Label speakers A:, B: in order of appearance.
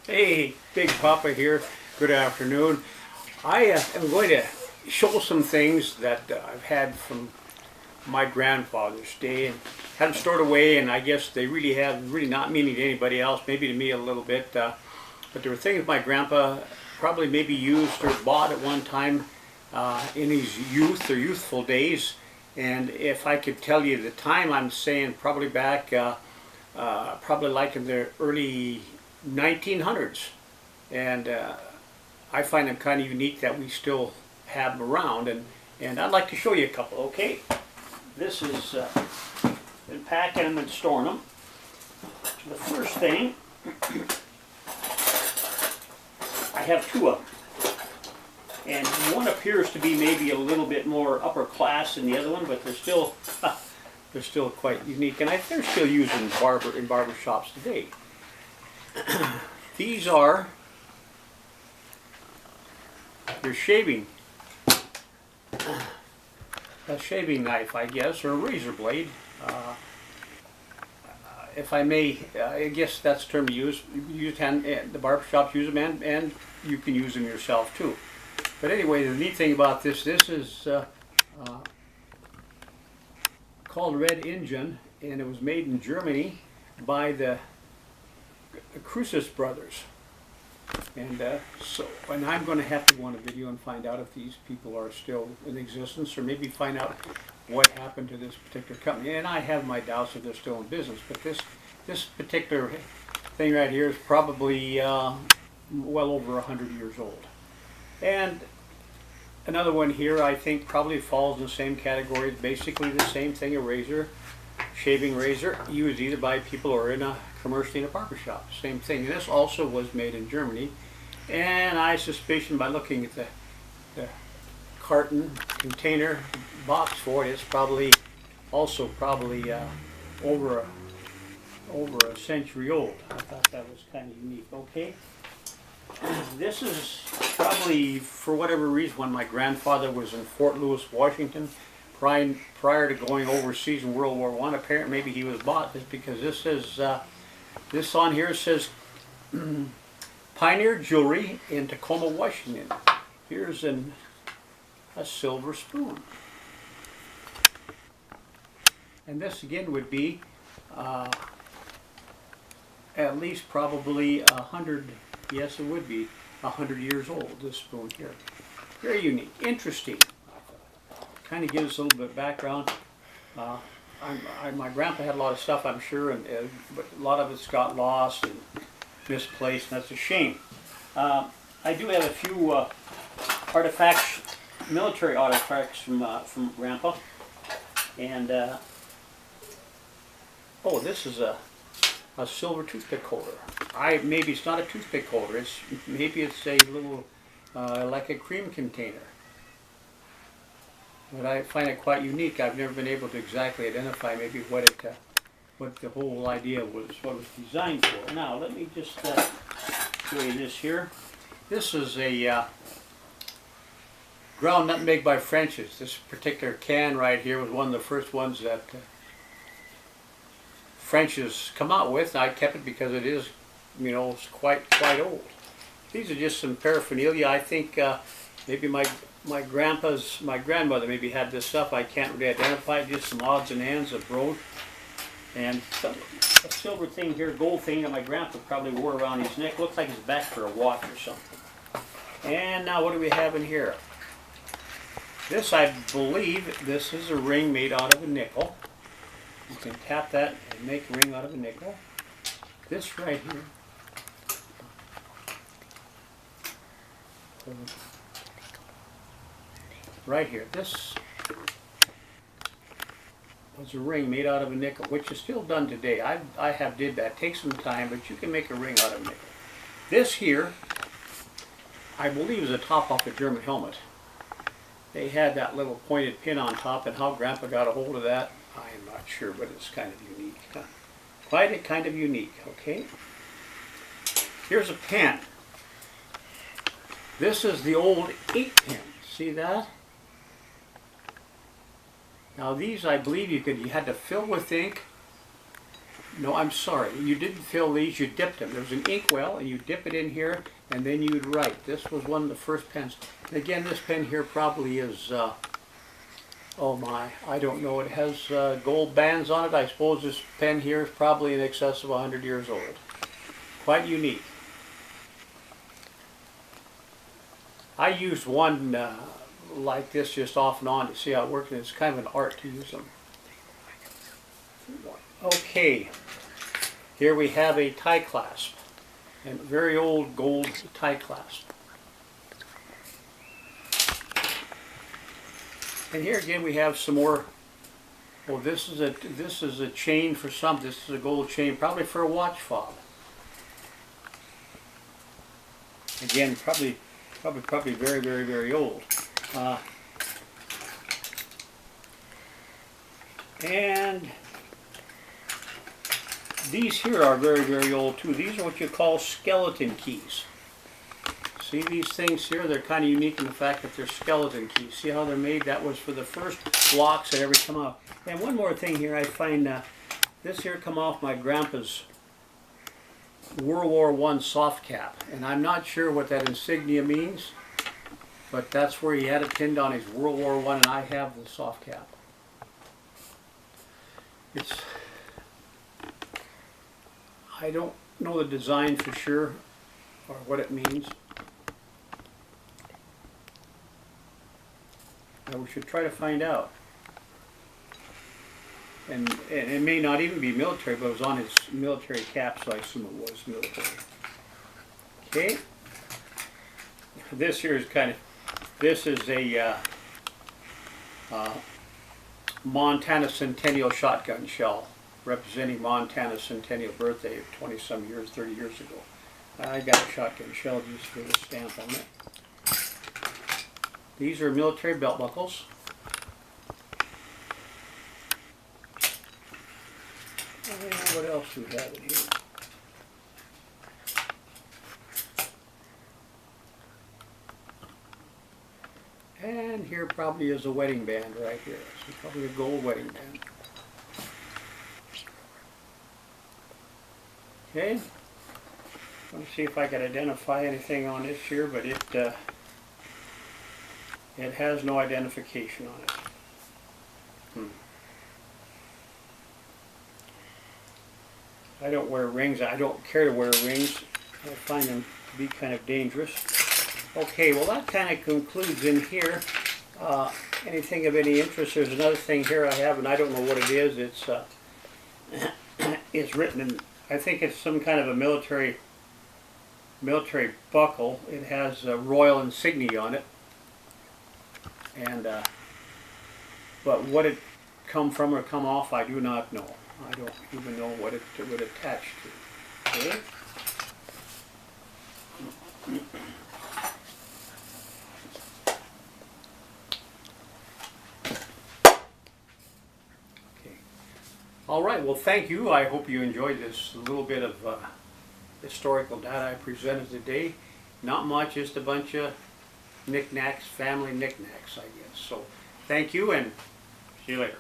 A: Hey, Big Papa here. Good afternoon. I am going to show some things that I've had from my grandfather's day and had them stored away, and I guess they really have really not meaning to anybody else, maybe to me a little bit. But there were things my grandpa probably maybe used or bought at one time in his youth or youthful days. And if I could tell you the time, I'm saying probably back, probably like in the early 1900s. And I find them kind of unique that we still have them around. And I'd like to show you a couple, okay? This is been packing them and storing them. The first thing, I have two of them. And one appears to be maybe a little bit more upper class than the other one, but they're still quite unique. And they're still used in barber shops today. These are your shaving, a shaving knife, I guess, or a razor blade. If I may, I guess that's the term you use. The barber shops use them, and you can use them yourself too. But anyway, the neat thing about this is called Red Injun, and it was made in Germany by the Crucis brothers. And and I'm going to have to go on a video and find out if these people are still in existence, or maybe find out what happened to this particular company. And I have my doubts if they're still in business, but this particular thing right here is probably well over 100 years old. And another one here I think probably falls in the same category. It's basically the same thing, a razor, shaving razor, used either by people or in a commercially in a barber shop. Same thing. And this also was made in Germany. And I suspicion by looking at the carton, container, box for it, it's probably also over a century old. I thought that was kind of unique. Okay. This is probably, for whatever reason, when my grandfather was in Fort Lewis, Washington, prior to going overseas in World War I. Apparently, maybe he was bought this, because this is this on here says Pioneer Jewelry in Tacoma, Washington. Here's a silver spoon, and this again would be at least probably 100. Yes, it would be 100 years old, this spoon here. Very unique, interesting. Kind of gives us a little bit of background. My grandpa had a lot of stuff, I'm sure, but a lot of it's got lost and misplaced, and that's a shame. I do have a few artifacts, military artifacts from Grandpa. And, oh, this is a silver toothpick holder. Maybe it's not a toothpick holder. Maybe it's a little like a cream container. But I find it quite unique. I've never been able to exactly identify maybe what the whole idea was, what it was designed for. Now let me just show you this here. This is a ground nutmeg by French's. This particular can right here was one of the first ones that French's come out with. I kept it because it is, you know, it's quite old. These are just some paraphernalia. I think maybe my grandmother maybe had this stuff. I can't really identify it. Just some odds and ends of brooch, and a silver thing here, gold thing that my grandpa probably wore around his neck. Looks like it's back for a watch or something. And now what do we have in here? This, I believe, this is a ring made out of a nickel. You can tap that and make a ring out of a nickel. This right here. Right here. This was a ring made out of a nickel, which is still done today. I have did that. Takes some time, but you can make a ring out of nickel. This here, I believe, is a top off a German helmet. They had that little pointed pin on top, and how Grandpa got a hold of that, I am not sure, but it's kind of unique. Quite kind of unique, okay? Here's a pen. This is the old 8-pin. See that? Now these, I believe, you had to fill with ink No, I'm sorry. You didn't fill these, you dipped them. There's an inkwell, and you dip it in here, and then you'd write. This was one of the first pens. And again, this pen here probably is, oh my, I don't know. It has gold bands on it. I suppose this pen here is probably in excess of 100 years old. Quite unique. I used one like this just off and on to see how it worked, and it's kind of an art to use them. Okay, here we have a tie clasp, a very old gold tie clasp. And here again we have some more. Oh, this is a chain for something. This is a gold chain, probably for a watch fob. Again, probably very, very, very old. And these here are very, very old too. These are what you call skeleton keys. See these things here? They're kind of unique in the fact that they're skeleton keys. See how they're made? That was for the first blocks that ever come out. And one more thing here, I find this here come off my grandpa's World War I soft cap. And I'm not sure what that insignia means, but that's where he had it pinned on his World War I, and I have the soft cap. I don't know the design for sure, or what it means. We should try to find out. And it may not even be military, but it was on his military cap, so I assume it was military. Okay. This here is this is a Montana Centennial shotgun shell, representing Montana's centennial birthday of 20-some years, 30 years ago. I got a shotgun shell just with a stamp on it. These are military belt buckles. And what else do we have in here? And here probably is a wedding band right here. So probably a gold wedding band. Okay. Let me see if I can identify anything on this here, but it has no identification on it. I don't wear rings. I don't care to wear rings. I find them to be kind of dangerous. Okay, well that kind of concludes in here. Anything of any interest? There's another thing here I have, and I don't know what it is. It's it's written in, I think it's some kind of a military buckle. It has a royal insignia on it, and but what it come from or come off, I do not know. I don't even know what it would attach to. Okay. All right, well thank you. I hope you enjoyed this little bit of historical data I presented today. Not much, just a bunch of knickknacks, family knickknacks, I guess. So thank you, and see you later.